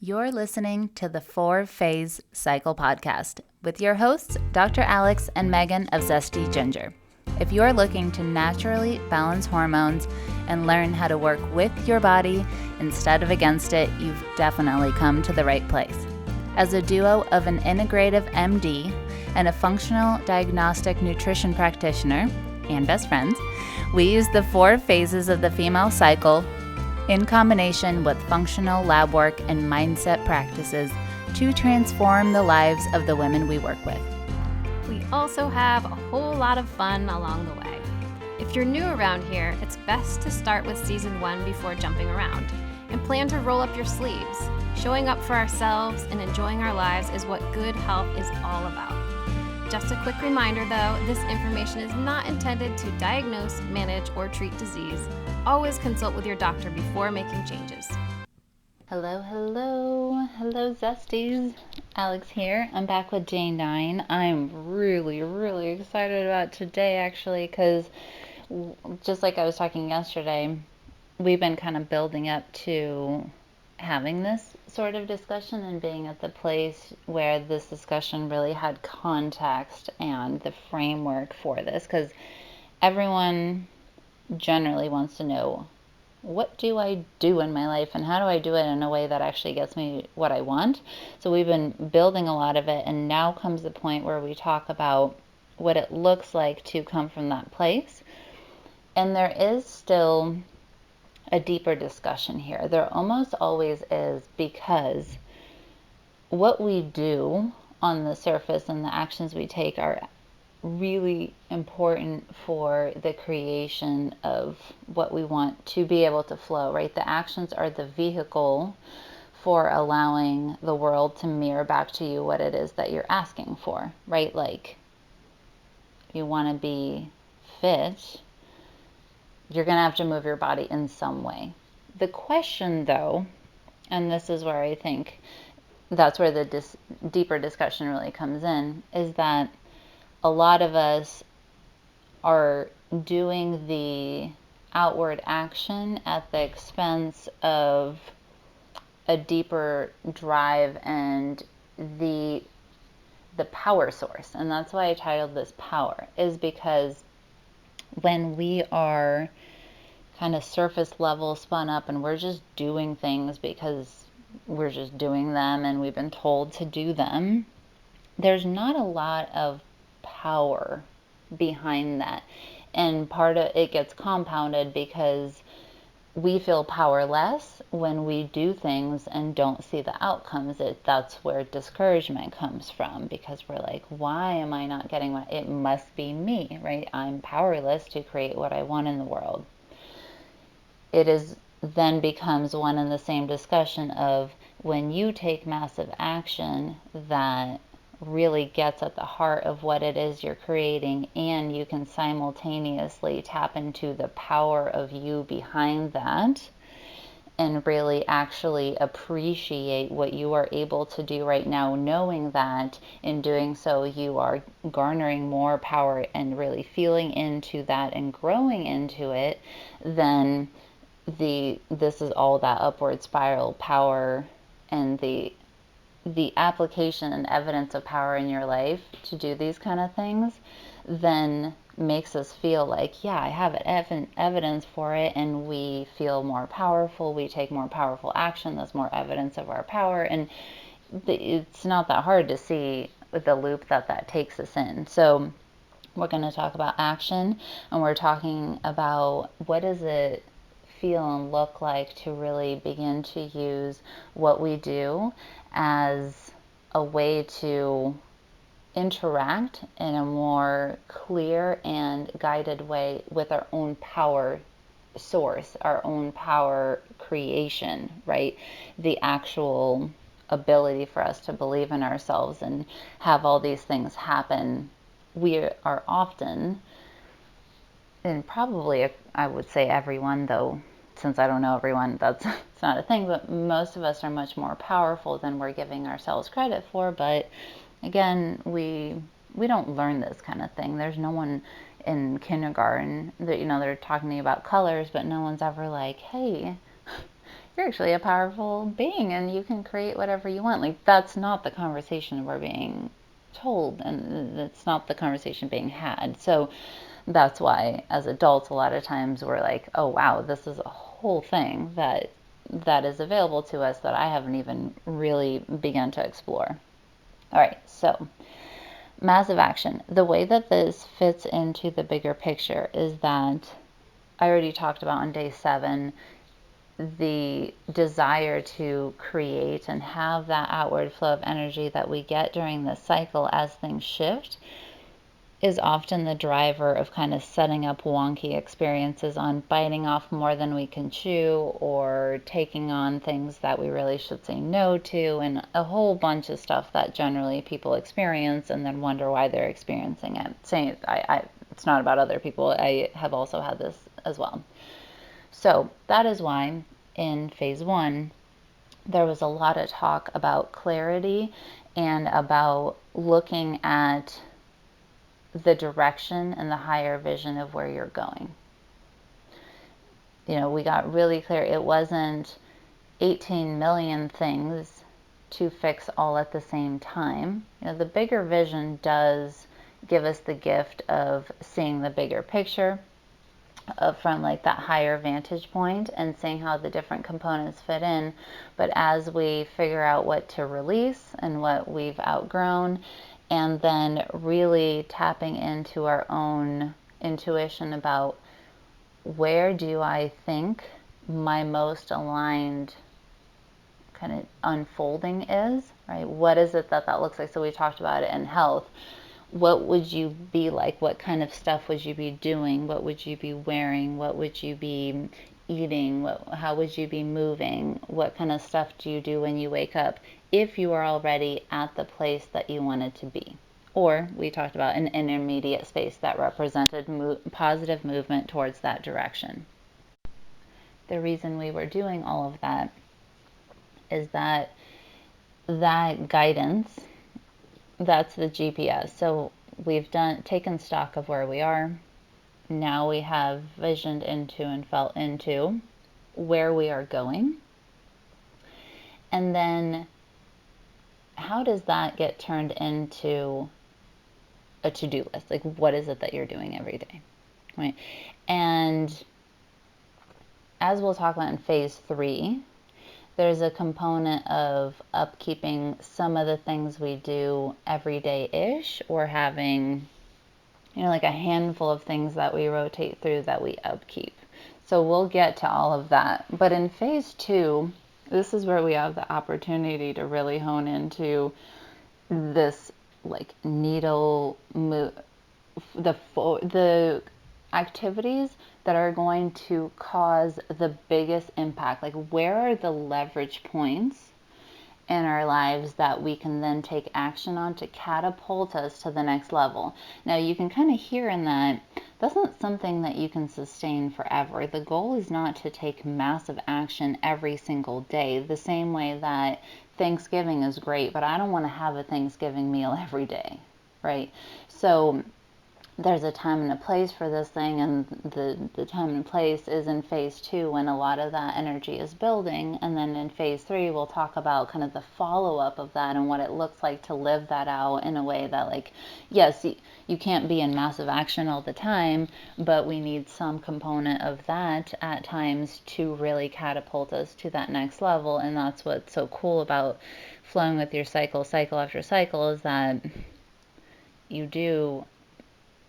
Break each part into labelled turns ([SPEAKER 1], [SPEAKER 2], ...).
[SPEAKER 1] You're listening to the 4-Phase Cycle Podcast with your hosts, Dr. Alex and Megan of Zesty Ginger. If you're looking to naturally balance hormones and learn how to work with your body instead of against it, you've definitely come to the right place. As a duo of an integrative MD and a functional diagnostic nutrition practitioner and best friends, we use the 4 phases of the female cycle in combination with functional lab work and mindset practices to transform the lives of the women we work with.
[SPEAKER 2] We also have a whole lot of fun along the way. If you're new around here, it's best to start with season 1 before jumping around and plan to roll up your sleeves. Showing up for ourselves and enjoying our lives is what good health is all about. Just a quick reminder though, this information is not intended to diagnose, manage, or treat disease. Always consult with your doctor before making changes.
[SPEAKER 1] Hello, Zesties. Alex here. I'm back with J9. I'm really excited about today actually, because just like I was talking yesterday, we've been kind of building up to having this sort of discussion and being at the place where this discussion really had context and the framework for this, because everyone generally wants to know, what do I do in my life and how do I do it in a way that actually gets me what I want? So we've been building a lot of it, and now comes the point where we talk about what it looks like to come from that place. And there is still a deeper discussion here. There almost always is, because what we do on the surface and the actions we take are really important for the creation of what we want to be able to flow, right? The actions are the vehicle for allowing the world to mirror back to you what it is that you're asking for, right? Like, you want to be fit, you're going to have to move your body in some way. The question though, and this is where I think that's where the deeper discussion really comes in, is that a lot of us are doing the outward action at the expense of a deeper drive and the power source. And that's why I titled this Power, is because when we are kind of surface level spun up and we're just doing things because we're just doing them and we've been told to do them, there's not a lot of power behind that. And part of it gets compounded because we feel powerless when we do things and don't see the outcomes. That's where discouragement comes from, because we're like, why am I not getting what it must be me, right? I'm powerless to create what I want in the world. It is then becomes one and the same discussion of when you take massive action that really gets at the heart of what it is you're creating, and you can simultaneously tap into the power of you behind that and really actually appreciate what you are able to do right now, knowing that in doing so you are garnering more power and really feeling into that and growing into it, then this is all that upward spiral power and the application and evidence of power in your life to do these kind of things then makes us feel like, yeah, I have evidence for it, and we feel more powerful, we take more powerful action, that's more evidence of our power. And it's not that hard to see the loop that takes us in. So we're going to talk about action, and we're talking about what does it feel and look like to really begin to use what we do as a way to interact in a more clear and guided way with our own power source, our own power creation, right? The actual ability for us to believe in ourselves and have all these things happen. We are often, and probably I would say everyone, though since I don't know everyone, it's not a thing, but most of us are much more powerful than we're giving ourselves credit for. But again, we don't learn this kind of thing. There's no one in kindergarten that, they're talking to you about colors, but no one's ever like, hey, you're actually a powerful being and you can create whatever you want. Like, that's not the conversation we're being told, and it's not the conversation being had. So that's why as adults a lot of times we're like, oh wow, this is a whole thing that is available to us that I haven't even really begun to explore. All right, so massive action. The way that this fits into the bigger picture is that I already talked about on day 7 the desire to create and have that outward flow of energy that we get during the cycle as things shift is often the driver of kind of setting up wonky experiences on biting off more than we can chew, or taking on things that we really should say no to, and a whole bunch of stuff that generally people experience and then wonder why they're experiencing it. Saying it's not about other people. I have also had this as well. So that is why in phase 1 there was a lot of talk about clarity and about looking at the direction and the higher vision of where you're going. You know, we got really clear. It wasn't 18 million things to fix all at the same time. You know, the bigger vision does give us the gift of seeing the bigger picture from like that higher vantage point and seeing how the different components fit in. But as we figure out what to release and what we've outgrown, and then really tapping into our own intuition about where do I think my most aligned kind of unfolding is, right? What is it that looks like? So we talked about it in health. What would you be like? What kind of stuff would you be doing? What would you be wearing? What would you be eating? How would you be moving? What kind of stuff do you do when you wake up if you are already at the place that you wanted to be? Or we talked about an intermediate space that represented positive movement towards that direction. The reason we were doing all of that is that guidance, that's the GPS. So we've taken stock of where we are. Now we have visioned into and felt into where we are going. And then how does that get turned into a to-do list? Like, what is it that you're doing every day, right? And as we'll talk about in phase 3, there's a component of upkeeping some of the things we do every day-ish, or having, you know, like a handful of things that we rotate through that we upkeep. So we'll get to all of that. But in phase 2, this is where we have the opportunity to really hone into this like needle move, the activities that are going to cause the biggest impact. Like, where are the leverage points in our lives that we can then take action on to catapult us to the next level? Now, you can kind of hear in that that's not something that you can sustain forever. The goal is not to take massive action every single day, the same way that Thanksgiving is great, but I don't want to have a Thanksgiving meal every day, right? So there's a time and a place for this thing, and the time and place is in phase 2 when a lot of that energy is building. And then in phase 3 we'll talk about kind of the follow-up of that and what it looks like to live that out in a way that, like, yes, you can't be in massive action all the time, but we need some component of that at times to really catapult us to that next level. And that's what's so cool about flowing with your cycle after cycle, is that you do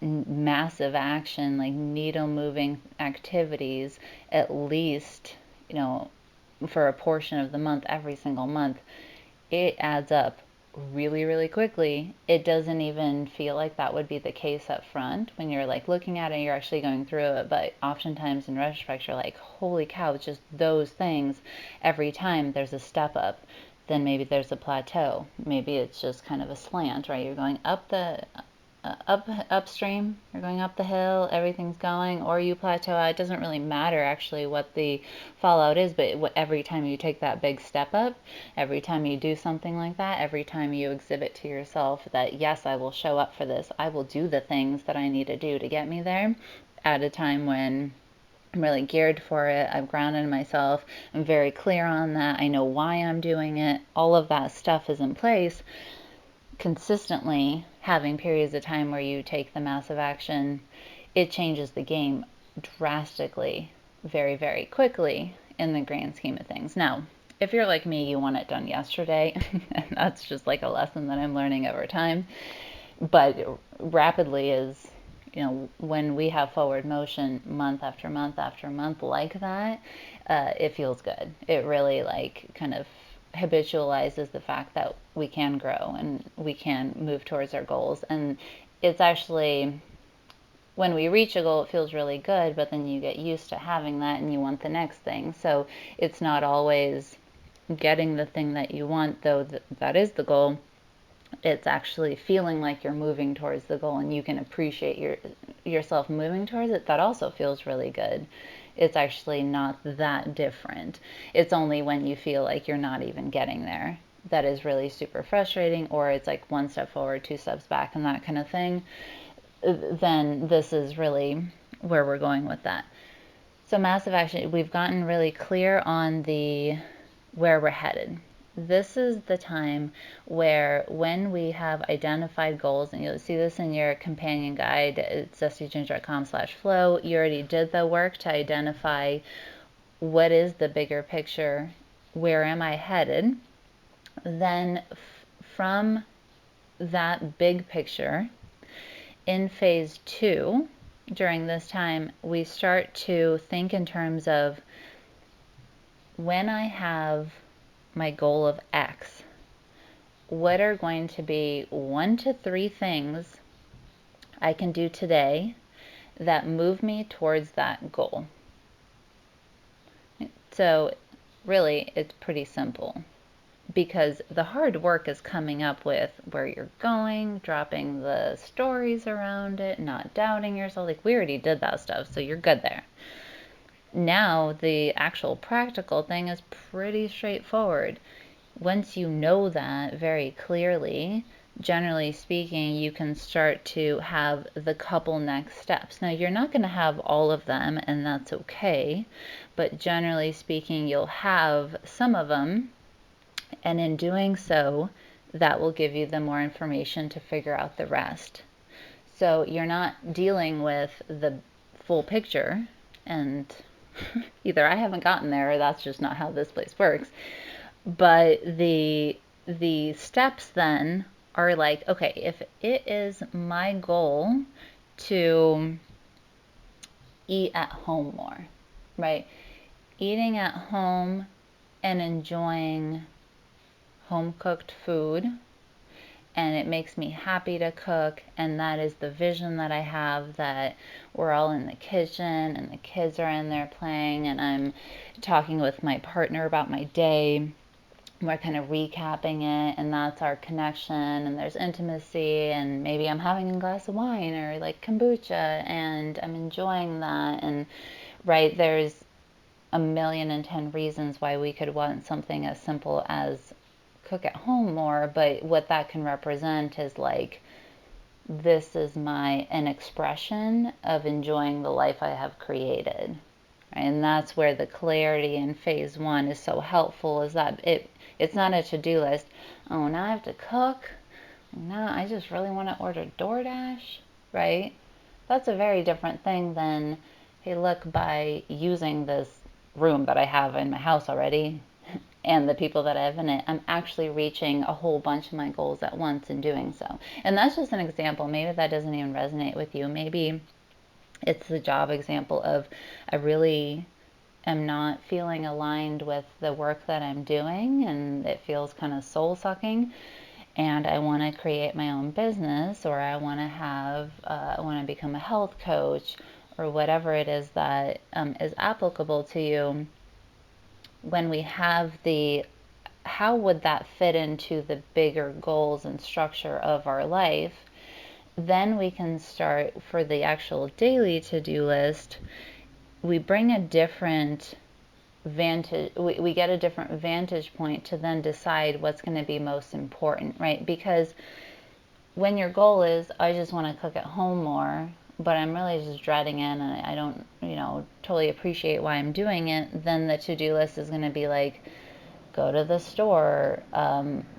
[SPEAKER 1] massive action, like needle moving activities, at least, you know, for a portion of the month, every single month. It adds up really, really quickly. It doesn't even feel like that would be the case up front when you're like looking at it, you're actually going through it. But oftentimes in retrospect, you're like, holy cow, it's just those things. Every time there's a step up, then maybe there's a plateau. Maybe it's just kind of a slant, right? You're going up upstream, you're going up the hill, everything's going, or you plateau out. It doesn't really matter actually what the fallout is, but every time you take that big step up, every time you do something like that, every time you exhibit to yourself that, yes, I will show up for this, I will do the things that I need to do to get me there, at a time when I'm really geared for it. I've grounded myself. I'm very clear on that. I know why I'm doing it. All of that stuff is in place. Consistently having periods of time where you take the massive action, it changes the game drastically, very, very quickly in the grand scheme of things. Now, if you're like me, you want it done yesterday, and that's just like a lesson that I'm learning over time. But rapidly is, when we have forward motion month after month after month like that, it feels good. It really like kind of habitualizes the fact that we can grow and we can move towards our goals. And it's actually, when we reach a goal, it feels really good, but then you get used to having that and you want the next thing. So it's not always getting the thing that you want, though that is the goal. It's actually feeling like you're moving towards the goal and you can appreciate yourself moving towards it. That also feels really good. It's actually not that different. It's only when you feel like you're not even getting there that is really super frustrating, or it's like one step forward, two steps back, and that kind of thing. Then this is really where we're going with that. So massive action, we've gotten really clear on where we're headed. This is the time where, when we have identified goals, and you'll see this in your companion guide, it's zestyging.com/flow. You already did the work to identify what is the bigger picture, where am I headed. Then from that big picture, in phase 2, during this time, we start to think in terms of, when I have my goal of X, what are going to be 1 to 3 things I can do today that move me towards that goal? So really, it's pretty simple, because the hard work is coming up with where you're going, dropping the stories around it, not doubting yourself. Like, we already did that stuff, so you're good there. Now the actual practical thing is pretty straightforward. Once you know that very clearly, generally speaking, you can start to have the couple next steps. Now, you're not going to have all of them, and that's okay, but generally speaking, you'll have some of them, and in doing so, that will give you the more information to figure out the rest. So you're not dealing with the full picture, and either I haven't gotten there or that's just not how this place works. But the steps then are like, okay, if it is my goal to eat at home more, right? Eating at home and enjoying home-cooked food, and it makes me happy to cook, and that is the vision that I have, that we're all in the kitchen and the kids are in there playing, and I'm talking with my partner about my day. We're kind of recapping it, and that's our connection, and there's intimacy, and maybe I'm having a glass of wine or like kombucha, and I'm enjoying that. And right, there's 1,000,010 reasons why we could want something as simple as cook at home more, but what that can represent is like, this is an expression of enjoying the life I have created. And that's where the clarity in phase 1 is so helpful, is that it's not a to-do list. Oh, now I have to cook. Now I just really want to order DoorDash, right? That's a very different thing than, hey, look, by using this room that I have in my house already and the people that I have in it, I'm actually reaching a whole bunch of my goals at once in doing so. And that's just an example. Maybe that doesn't even resonate with you. Maybe it's the job example of, I really am not feeling aligned with the work that I'm doing, and it feels kind of soul-sucking, and I want to create my own business, or I want to become a health coach, or whatever it is that is applicable to you. When we have how would that fit into the bigger goals and structure of our life, then we can start, for the actual daily to-do list, we bring a different vantage, we get a different vantage point to then decide what's going to be most important, right? Because when your goal is, I just want to cook at home more, but I'm really just dreading it and I don't, totally appreciate why I'm doing it, then the to-do list is going to be like, go to the store,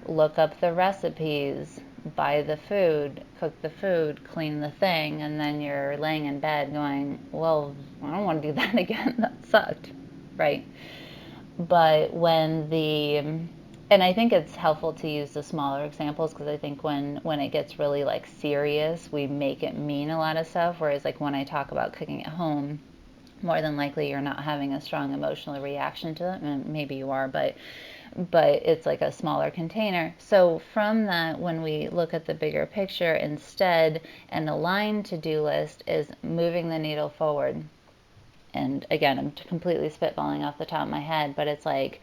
[SPEAKER 1] look up the recipes, buy the food, cook the food, clean the thing, and then you're laying in bed going, well, I don't want to do that again. That sucked, right? But and I think it's helpful to use the smaller examples, because I think when it gets really like serious, we make it mean a lot of stuff. Whereas like when I talk about cooking at home, more than likely you're not having a strong emotional reaction to it, and maybe you are, but it's like a smaller container. So from that, when we look at the bigger picture instead, an aligned to-do list is moving the needle forward. And again, I'm completely spitballing off the top of my head, but it's like,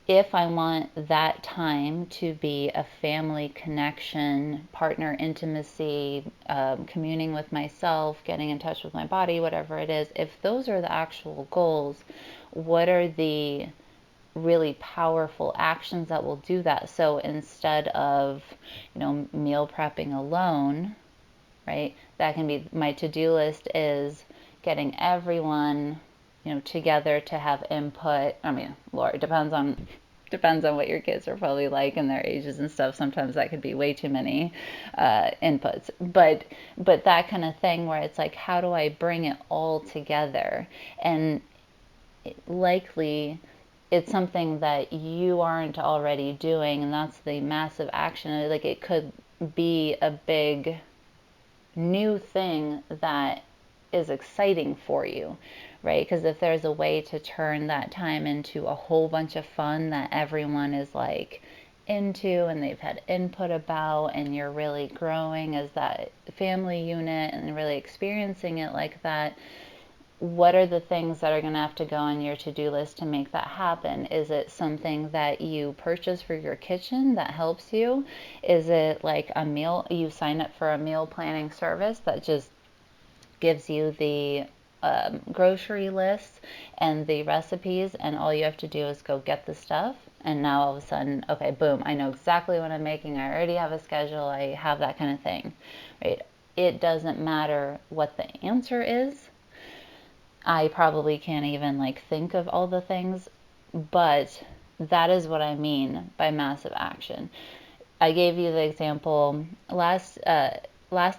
[SPEAKER 1] if I want that time to be a family connection, partner intimacy, communing with myself, getting in touch with my body, whatever it is, if those are the actual goals, what are the really powerful actions that will do that? So instead of, meal prepping alone, right, that can be my to-do list is getting everyone, together to have input. I mean, Lord, depends on what your kids are probably like and their ages and stuff. Sometimes that could be way too many inputs, but that kind of thing where it's like, how do I bring it all together? And likely it's something that you aren't already doing, and that's the massive action. Like, it could be a big new thing that is exciting for you, right? Because if there's a way to turn that time into a whole bunch of fun that everyone is like into and they've had input about, and you're really growing as that family unit and really experiencing it like that, what are the things that are going to have to go on your to-do list to make that happen? Is it something that you purchase for your kitchen that helps you? Is it like a meal, you sign up for a meal planning service that just gives you the grocery lists and the recipes, and all you have to do is go get the stuff, and now all of a sudden, okay, boom, I know exactly what I'm making, I already have a schedule, I have that kind of thing, right? It doesn't matter what the answer is. I probably can't even like think of all the things, but that is what I mean by massive action. I gave you the example last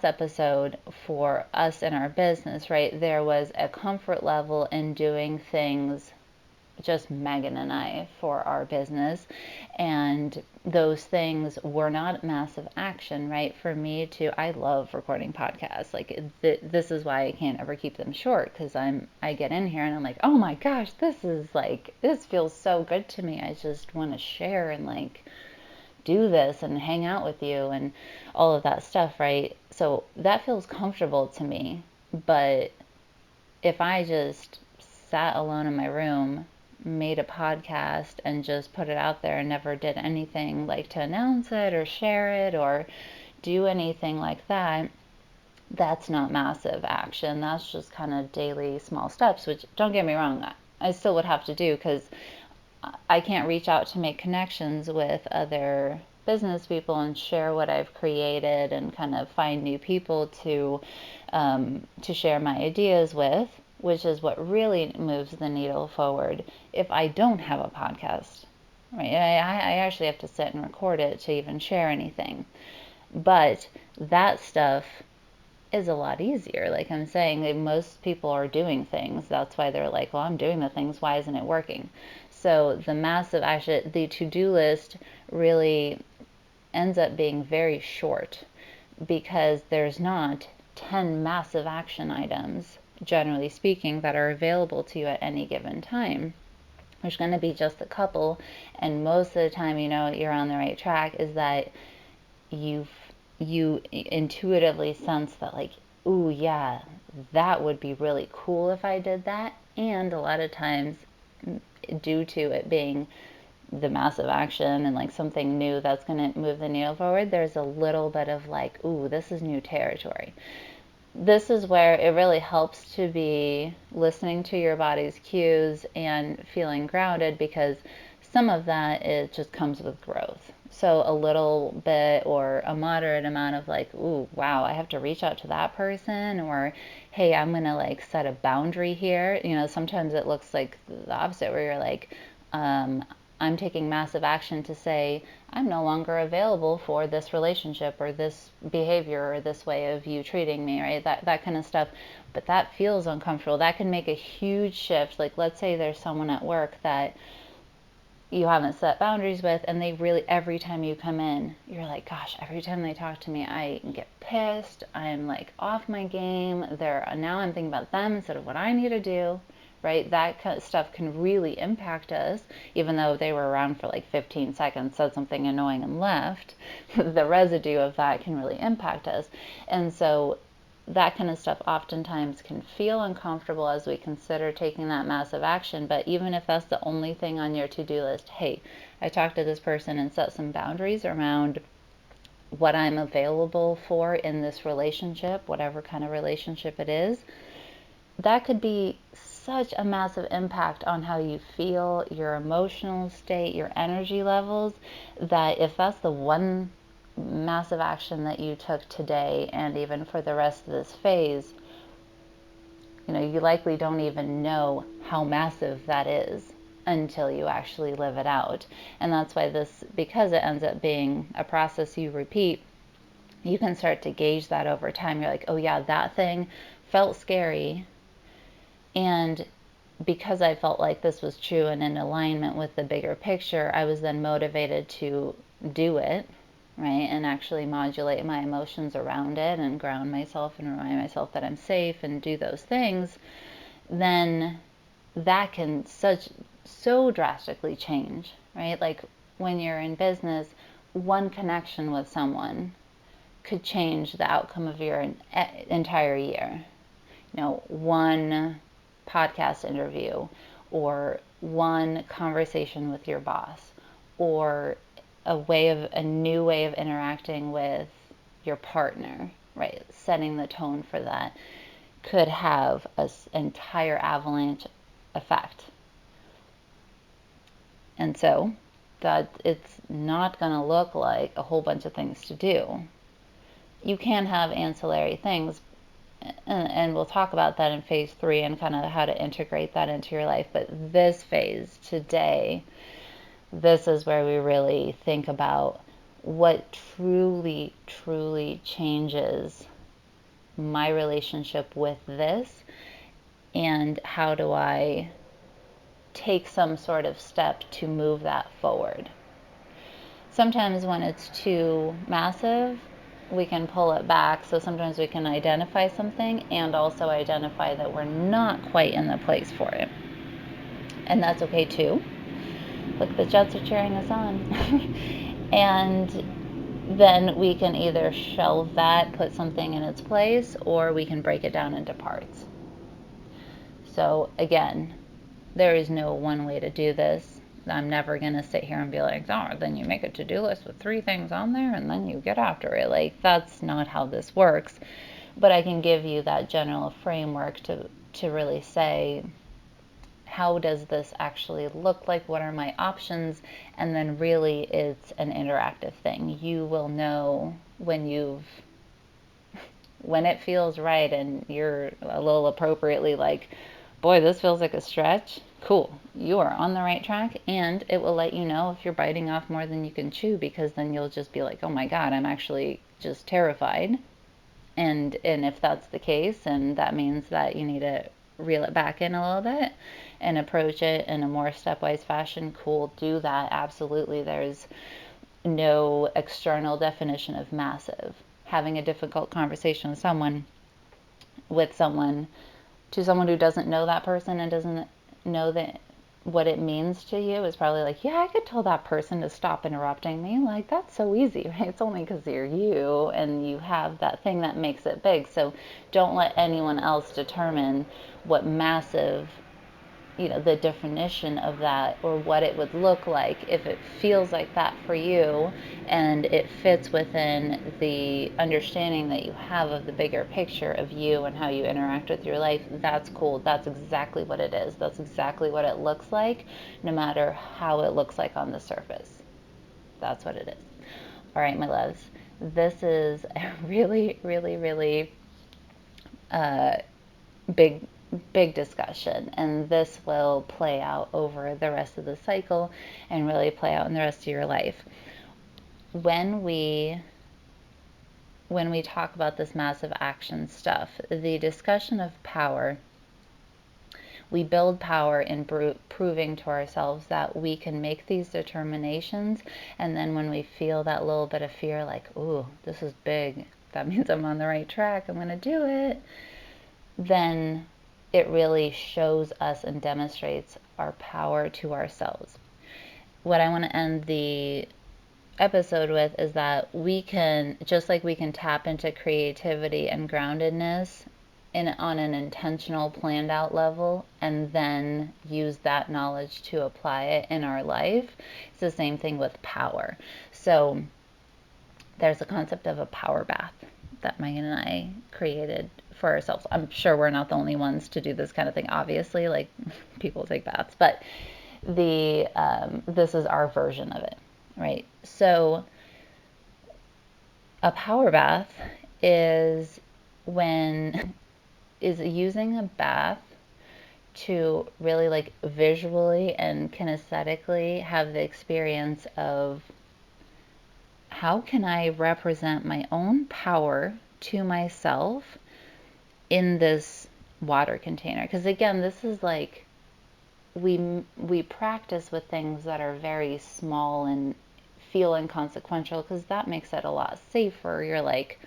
[SPEAKER 1] episode for us in our business, right? There was a comfort level in doing things, just Megan and I, for our business, and those things were not massive action, right? For me to, I love recording podcasts. Like, this is why I can't ever keep them short, because I get in here and I'm like, oh my gosh, this feels so good to me. I just want to share and like do this and hang out with you and all of that stuff, right? So that feels comfortable to me. But if I just sat alone in my room, made a podcast, and just put it out there and never did anything like to announce it or share it or do anything like that, that's not massive action. That's just kind of daily small steps, which, don't get me wrong, I still would have to do, because I can't reach out to make connections with other business people and share what I've created and kind of find new people to share my ideas with, which is what really moves the needle forward. If I don't have a podcast, right, I actually have to sit and record it to even share anything. But that stuff is a lot easier. Like I'm saying, most people are doing things. That's why they're like, well, I'm doing the things, why isn't it working? So the massive action, the to-do list really ends up being very short, because there's not 10 massive action items, generally speaking, that are available to you at any given time. There's going to be just a couple, and most of the time, you're on the right track is that you intuitively sense that, like, ooh, yeah, that would be really cool if I did that. And a lot of times, due to it being the massive action and like something new that's going to move the needle forward, there's a little bit of like, ooh, this is new territory. This is where it really helps to be listening to your body's cues and feeling grounded, because some of that, it just comes with growth. So a little bit or a moderate amount of like, ooh, wow, I have to reach out to that person, or hey, I'm gonna like set a boundary here. Sometimes it looks like the opposite, where you're like, I'm taking massive action to say I'm no longer available for this relationship or this behavior or this way of you treating me, right? That kind of stuff. But that feels uncomfortable. That can make a huge shift. Like, let's say there's someone at work that you haven't set boundaries with, and they really, every time you come in, you're like, gosh, every time they talk to me, I get pissed. I'm like off my game. Now I'm thinking about them instead of what I need to do, right? That kind of stuff can really impact us, even though they were around for like 15 seconds, said something annoying and left. The residue of that can really impact us. And so that kind of stuff oftentimes can feel uncomfortable as we consider taking that massive action. But even if that's the only thing on your to-do list, hey, I talked to this person and set some boundaries around what I'm available for in this relationship, whatever kind of relationship it is, that could be such a massive impact on how you feel, your emotional state, your energy levels, that if that's the one massive action that you took today and even for the rest of this phase, you likely don't even know how massive that is until you actually live it out. And that's why because it ends up being a process you repeat, you can start to gauge that over time. You're like, oh yeah, that thing felt scary, and because I felt like this was true and in alignment with the bigger picture, I was then motivated to do it, right? And actually modulate my emotions around it and ground myself and remind myself that I'm safe and do those things. Then that can so drastically change, right? Like when you're in business, one connection with someone could change the outcome of your entire year. One podcast interview, or one conversation with your boss, or a new way of interacting with your partner, right? Setting the tone for that could have an entire avalanche effect. And so that it's not going to look like a whole bunch of things to do. You can have ancillary things, and we'll talk about that in phase 3 and kind of how to integrate that into your life. But this phase today, this is where we really think about what truly, truly changes my relationship with this, and how do I take some sort of step to move that forward. Sometimes when it's too massive, we can pull it back. So sometimes we can identify something and also identify that we're not quite in the place for it. And that's okay too. Look, the Jets are cheering us on. And then we can either shelve that, put something in its place, or we can break it down into parts. So again, there is no one way to do this. I'm never going to sit here and be like, oh, then you make a to-do list with 3 things on there and then you get after it. Like, that's not how this works. But I can give you that general framework to really say, how does this actually look like? What are my options? And then really it's an interactive thing. You will know when it feels right and you're a little appropriately like, boy, this feels like a stretch. Cool. You are on the right track, and it will let you know if you're biting off more than you can chew, because then you'll just be like, oh my God, I'm actually just terrified. And if that's the case, and that means that you need to reel it back in a little bit and approach it in a more stepwise fashion, cool, do that. Absolutely. There's no external definition of massive. Having a difficult conversation with someone to someone who doesn't know that person and doesn't know that what it means to you is probably like, yeah, I could tell that person to stop interrupting me. Like, that's so easy, right? It's only because you're you and you have that thing that makes it big. So don't let anyone else determine what massive, the definition of that, or what it would look like if it feels like that for you and it fits within the understanding that you have of the bigger picture of you and how you interact with your life. That's cool. That's exactly what it is. That's exactly what it looks like, no matter how it looks like on the surface. That's what it is. All right, my loves. This is a really, really, really big discussion, and this will play out over the rest of the cycle and really play out in the rest of your life. When we talk about this massive action stuff, the discussion of power, we build power in proving to ourselves that we can make these determinations, and then when we feel that little bit of fear, like, ooh, this is big, that means I'm on the right track, I'm going to do it, then it really shows us and demonstrates our power to ourselves. What I want to end the episode with is that we can, just like we can tap into creativity and groundedness on an intentional, planned out level, and then use that knowledge to apply it in our life, it's the same thing with power. So there's a concept of a power bath that Megan and I created for ourselves. I'm sure we're not the only ones to do this kind of thing, obviously, like people take baths, but this is our version of it, right? So a power bath is using a bath to really like visually and kinesthetically have the experience of, how can I represent my own power to myself in this water container? Because again, this is like, we practice with things that are very small and feel inconsequential, because that makes it a lot safer. You're like,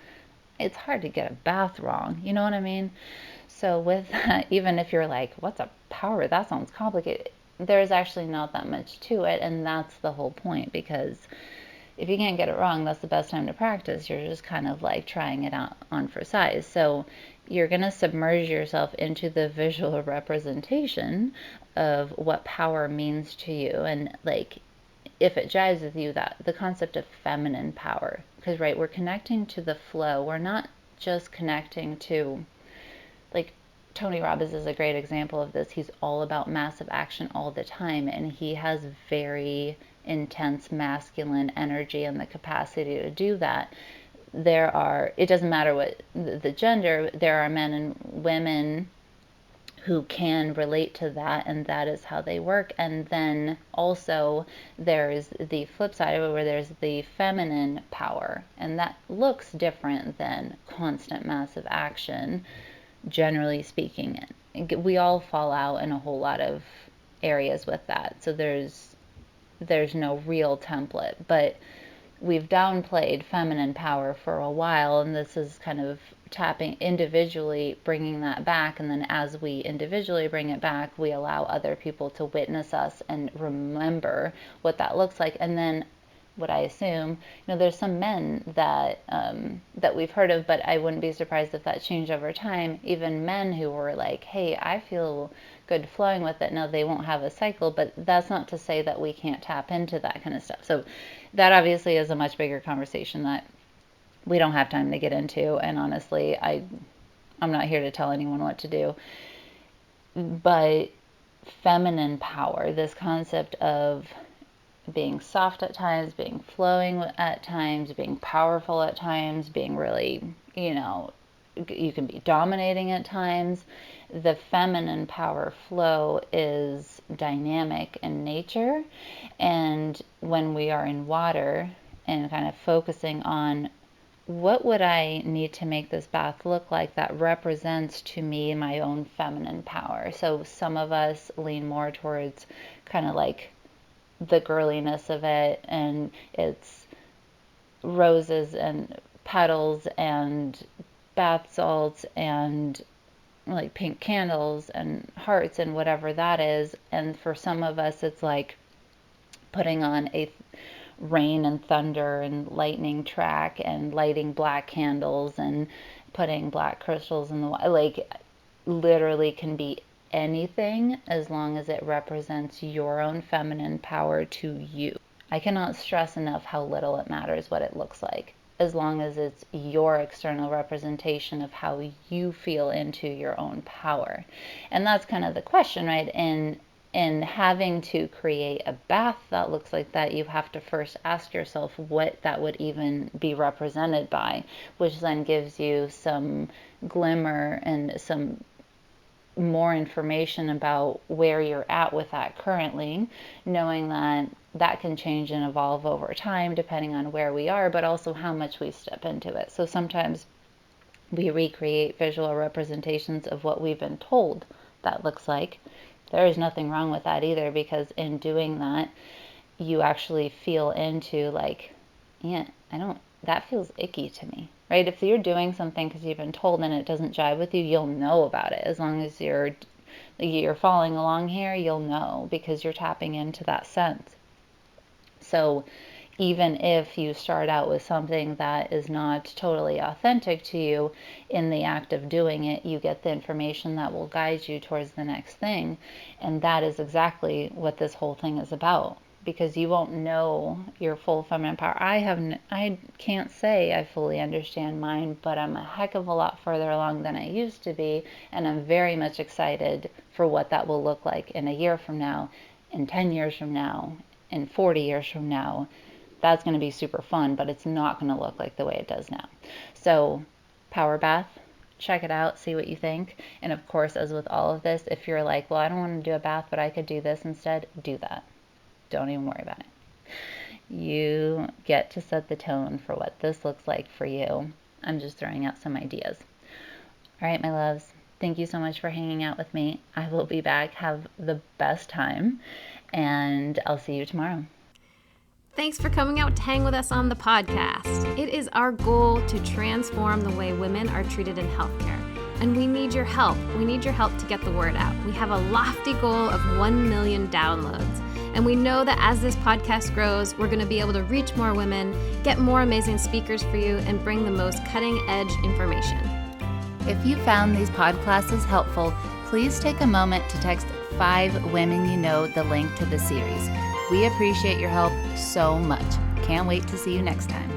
[SPEAKER 1] it's hard to get a bath wrong, you know what I mean? So with that, even if you're like, what's a power? That sounds complicated. There's actually not that much to it, and that's the whole point, because if you can't get it wrong, that's the best time to practice. You're just kind of like trying it out on for size. So you're going to submerge yourself into the visual representation of what power means to you. And like, if it jives with you, that the concept of feminine power, because right, we're connecting to the flow. We're not just connecting to, like, Tony Robbins is a great example of this. He's all about massive action all the time, and he has very intense masculine energy and the capacity to do that. It doesn't matter what the gender, there are men and women who can relate to that, and that is how they work. And then also there's the flip side of it, where there's the feminine power, and that looks different than constant massive action, generally speaking. We all fall out in a whole lot of areas with that, so there's no real template, but we've downplayed feminine power for a while, and this is kind of tapping individually, bringing that back, and then as we individually bring it back, we allow other people to witness us and remember what that looks like. And then what I assume, there's some men that we've heard of, but I wouldn't be surprised if that changed over time. Even men who were like, hey, I feel good flowing with it. Now, they won't have a cycle, but that's not to say that we can't tap into that kind of stuff. So that obviously is a much bigger conversation that we don't have time to get into. And honestly, I'm not here to tell anyone what to do. But feminine power, this concept of being soft at times, being flowing at times, being powerful at times, being really, you can be dominating at times. The feminine power flow is dynamic in nature. And when we are in water and kind of focusing on, what would I need to make this bath look like that represents to me my own feminine power? So some of us lean more towards kind of like the girliness of it, and it's roses and petals and bath salts and like pink candles and hearts and whatever that is. And for some of us, it's like putting on a rain and thunder and lightning track and lighting black candles and putting black crystals in the water. Like, literally can be anything as long as it represents your own feminine power to you. I cannot stress enough how little it matters what it looks like, as long as it's your external representation of how you feel into your own power. And that's kind of the question, right? In in having to create a bath that looks like that, you have to first ask yourself what that would even be represented by, which then gives you some glimmer and some more information about where you're at with that currently, knowing that that can change and evolve over time depending on where we are, but also how much we step into it. So sometimes we recreate visual representations of what we've been told that looks like. There is nothing wrong with that either, because in doing that, you actually feel into like, yeah, that feels icky to me, right? If you're doing something because you've been told and it doesn't jive with you, you'll know about it. As long as you're following along here, you'll know, because you're tapping into that sense. So even if you start out with something that is not totally authentic to you, in the act of doing it, you get the information that will guide you towards the next thing. And that is exactly what this whole thing is about, because you won't know your full feminine power. I can't say I fully understand mine, but I'm a heck of a lot further along than I used to be, and I'm very much excited for what that will look like in a year from now, in 10 years from now, in 40 years from now. That's going to be super fun, but it's not going to look like the way it does now. So, power bath, check it out, see what you think. And of course, as with all of this, if you're like, well, I don't want to do a bath, but I could do this instead, do that. Don't even worry about it. You get to set the tone for what this looks like for you. I'm just throwing out some ideas. All right, my loves, thank you so much for hanging out with me. I will be back. Have the best time, and I'll see you tomorrow.
[SPEAKER 2] Thanks for coming out to hang with us on the podcast. It is our goal to transform the way women are treated in healthcare, and we need your help. We need your help to get the word out. We have a lofty goal of 1 million downloads, and we know that as this podcast grows, we're going to be able to reach more women, get more amazing speakers for you, and bring the most cutting-edge information.
[SPEAKER 1] If you found these podcasts helpful, please take a moment to text 5 women you know the link to the series. We appreciate your help so much. Can't wait to see you next time.